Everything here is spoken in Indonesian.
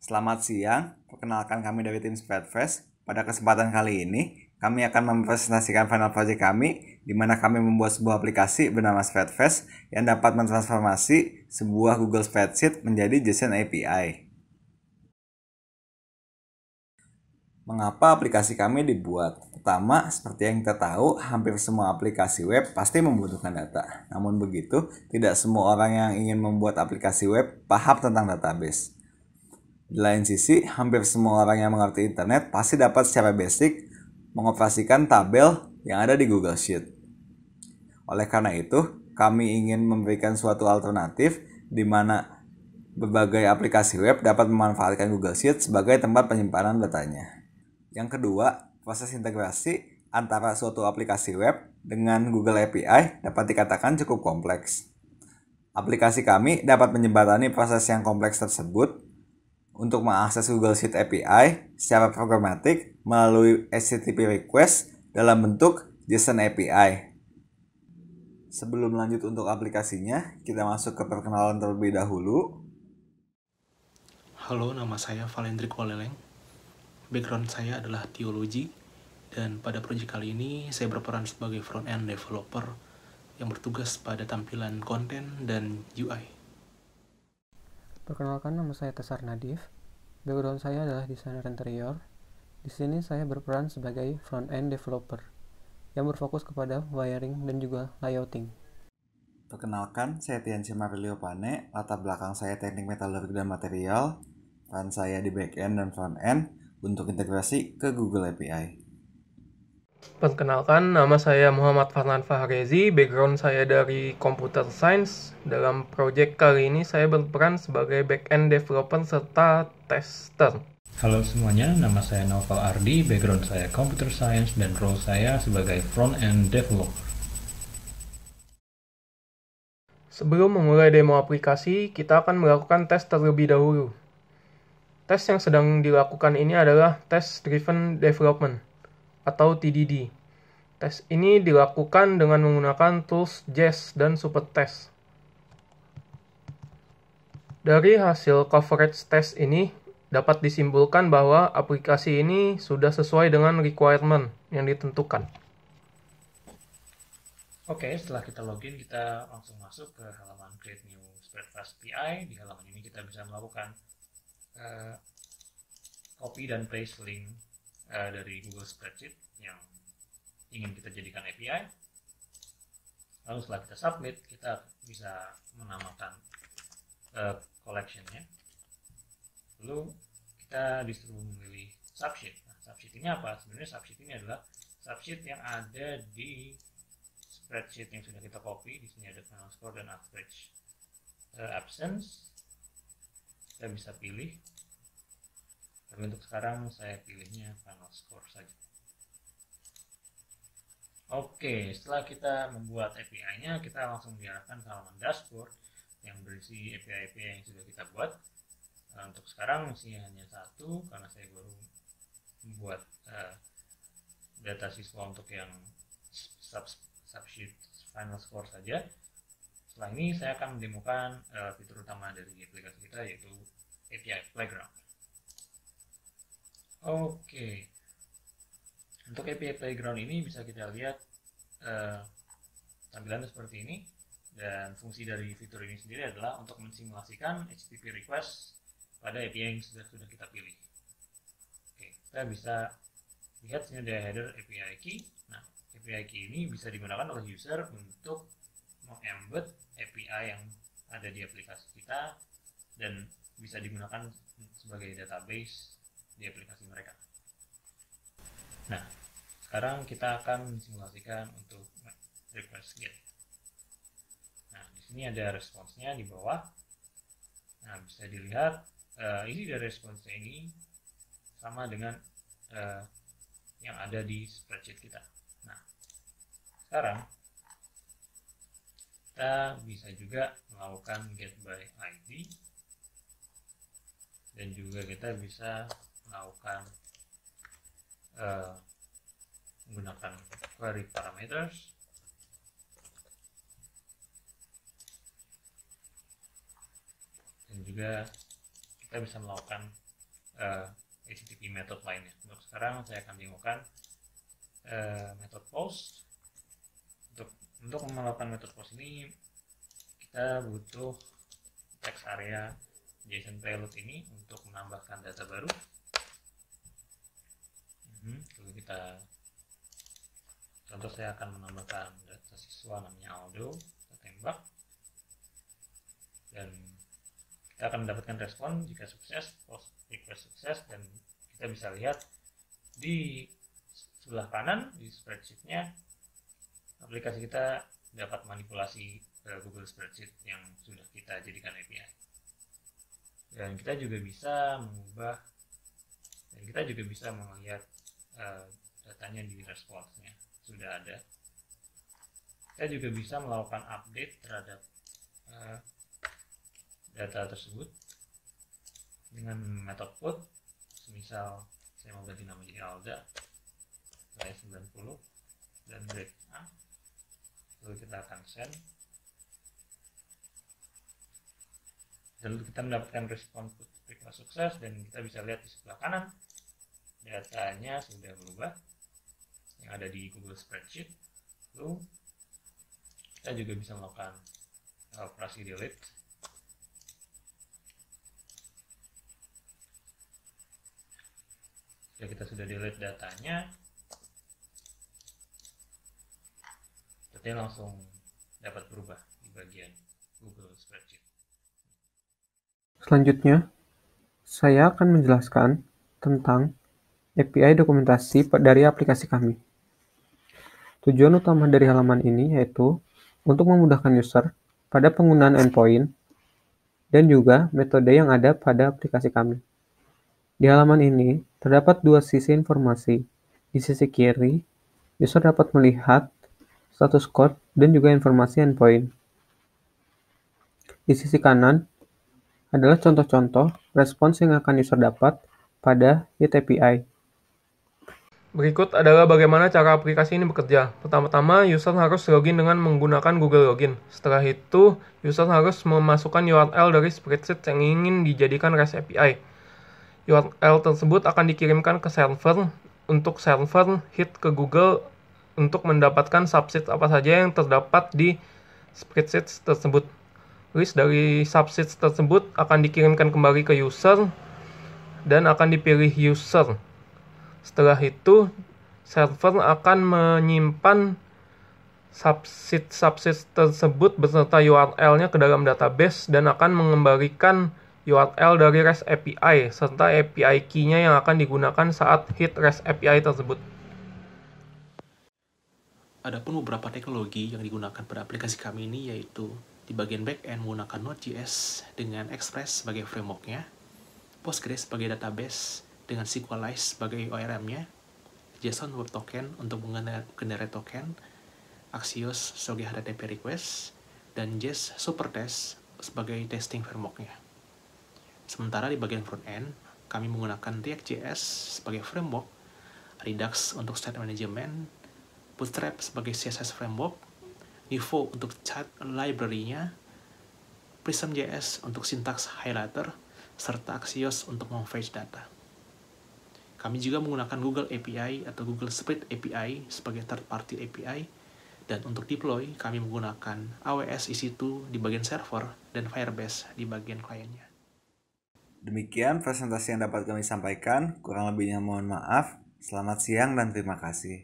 Selamat siang, perkenalkan kami dari tim Spreadfest. Pada kesempatan kali ini, kami akan mempresentasikan final project kami, di mana kami membuat sebuah aplikasi bernama Spreadfest yang dapat mentransformasi sebuah Google Spreadsheet menjadi JSON API. Mengapa aplikasi kami dibuat? Pertama, seperti yang kita tahu, hampir semua aplikasi web pasti membutuhkan data. Namun begitu, tidak semua orang yang ingin membuat aplikasi web paham tentang database. Di lain sisi, hampir semua orang yang mengerti internet pasti dapat secara basic mengoperasikan tabel yang ada di Google Sheet. Oleh karena itu, kami ingin memberikan suatu alternatif di mana berbagai aplikasi web dapat memanfaatkan Google Sheet sebagai tempat penyimpanan datanya. Yang kedua, proses integrasi antara suatu aplikasi web dengan Google API dapat dikatakan cukup kompleks. Aplikasi kami dapat menjembatani proses yang kompleks tersebut untuk mengakses Google Sheet API secara programatik melalui HTTP request dalam bentuk JSON API. Sebelum lanjut untuk aplikasinya, kita masuk ke perkenalan terlebih dahulu. Halo, nama saya Valendrik Waleleng. Background saya adalah teologi, dan pada proyek kali ini saya berperan sebagai front-end developer yang bertugas pada tampilan konten dan UI. Perkenalkan, nama saya Tesar Nadif. Background saya adalah desainer interior. Di sini saya berperan sebagai front-end developer yang berfokus kepada wiring dan juga layouting. Perkenalkan, saya Tiansyah Marilio Pane. Latar belakang saya teknik metalurgi dan material. Peran saya di back-end dan front-end untuk integrasi ke Google API. Perkenalkan, nama saya Muhammad Farhan Fahrezi. Background saya dari Computer Science. Dalam proyek kali ini saya berperan sebagai back-end developer serta tester. Halo semuanya, nama saya Naufal Ardi, background saya Computer Science dan role saya sebagai front-end developer. Sebelum memulai demo aplikasi, kita akan melakukan tes terlebih dahulu. Tes yang sedang dilakukan ini adalah Test Driven Development atau TDD. Tes ini dilakukan dengan menggunakan tools Jest dan Supertest. Dari hasil coverage test ini, dapat disimpulkan bahwa aplikasi ini sudah sesuai dengan requirement yang ditentukan. Oke, setelah kita login, kita langsung masuk ke halaman Create New Spreadfast API. Di halaman ini kita bisa melakukan copy dan paste link dari Google Spreadsheet yang ingin kita jadikan API. Lalu setelah kita submit, kita bisa menamakan collection-nya. Lalu kita disuruh memilih subsheet. Nah, subsheet ini apa? Sebenarnya subsheet ini adalah subsheet yang ada di spreadsheet yang sudah kita copy. Di sini ada final score dan average absence. Kita bisa pilih. Tapi untuk sekarang saya pilihnya final score saja. Oke, setelah kita membuat API-nya, kita langsung diarahkan ke halaman dashboard yang berisi API-API yang sudah kita buat. Nah, untuk sekarang isinya hanya satu karena saya baru membuat data siswa untuk yang subsheet final score saja. Setelah ini saya akan mendemokan fitur utama dari aplikasi kita, yaitu API Playground. Oke, untuk API Playground ini bisa kita lihat tampilannya seperti ini, dan fungsi dari fitur ini sendiri adalah untuk mensimulasikan HTTP request pada API yang sudah kita pilih. Oke, kita bisa lihat sini ada header API key. Nah, API key ini bisa digunakan oleh user untuk mengembed API yang ada di aplikasi kita dan bisa digunakan sebagai database di aplikasi mereka. Nah, sekarang kita akan mensimulasikan untuk request get. Nah, di sini ada responsnya di bawah. Nah, bisa dilihat isi dari responsnya ini sama dengan yang ada di spreadsheet kita. Nah, sekarang kita bisa juga melakukan get by ID, dan juga kita bisa melakukan menggunakan query parameters, dan juga kita bisa melakukan HTTP method lainnya. Untuk sekarang saya akan demokan method post. Untuk melakukan method post ini kita butuh text area JSON payload ini untuk menambahkan data baru. Lalu kita contoh, saya akan menambahkan data siswa namanya Aldo, kita tembak, dan kita akan mendapatkan respon jika sukses, post request sukses, dan kita bisa lihat di sebelah kanan di spreadsheet-nya aplikasi kita dapat manipulasi ke Google Spreadsheet yang sudah kita jadikan API. Dan kita juga bisa mengubah, dan kita juga bisa melihat datanya di responsnya sudah ada. Kita juga bisa melakukan update terhadap data tersebut dengan method put. Misal saya mau ganti nama jadi Alda, saya 90 dan grade A. Lalu kita akan send, lalu kita mendapatkan respon put request sukses, dan kita bisa lihat di sebelah kanan datanya sudah berubah yang ada di Google Spreadsheet. Lalu kita juga bisa melakukan operasi delete. Jika kita sudah delete datanya, datanya langsung dapat berubah di bagian Google Spreadsheet. Selanjutnya, saya akan menjelaskan tentang API dokumentasi dari aplikasi kami. Tujuan utama dari halaman ini yaitu untuk memudahkan user pada penggunaan endpoint dan juga metode yang ada pada aplikasi kami. Di halaman ini, terdapat dua sisi informasi. Di sisi kiri, user dapat melihat status code dan juga informasi endpoint. Di sisi kanan, adalah contoh-contoh respons yang akan user dapat pada HIT API. Berikut adalah bagaimana cara aplikasi ini bekerja. Pertama-tama, user harus login dengan menggunakan Google Login. Setelah itu, user harus memasukkan URL dari spreadsheet yang ingin dijadikan REST API. URL tersebut akan dikirimkan ke server. Untuk server, hit ke Google untuk mendapatkan subsheet apa saja yang terdapat di spreadsheet tersebut. List dari subsheet tersebut akan dikirimkan kembali ke user dan akan dipilih user. Setelah itu, server akan menyimpan subsheet tersebut beserta URL-nya ke dalam database dan akan mengembalikan URL dari REST API serta API key-nya yang akan digunakan saat hit REST API tersebut. Adapun beberapa teknologi yang digunakan pada aplikasi kami ini yaitu di bagian backend menggunakan Node.js dengan Express sebagai framework-nya, Postgres sebagai database dengan SQLite sebagai ORM-nya, JSON Web Token untuk mengendarai token, Axios sebagai HTTP request, dan Jest Supertest sebagai testing framework-nya. Sementara di bagian front-end, kami menggunakan React.js sebagai framework, Redux untuk state management, Bootstrap sebagai CSS framework, Nivo untuk chat library-nya, Prism.js untuk syntax highlighter, serta Axios untuk memfetch data. Kami juga menggunakan Google API atau Google Spread API sebagai third-party API, dan untuk deploy, kami menggunakan AWS EC2 di bagian server dan Firebase di bagian kliennya. Demikian presentasi yang dapat kami sampaikan. Kurang lebihnya mohon maaf. Selamat siang dan terima kasih.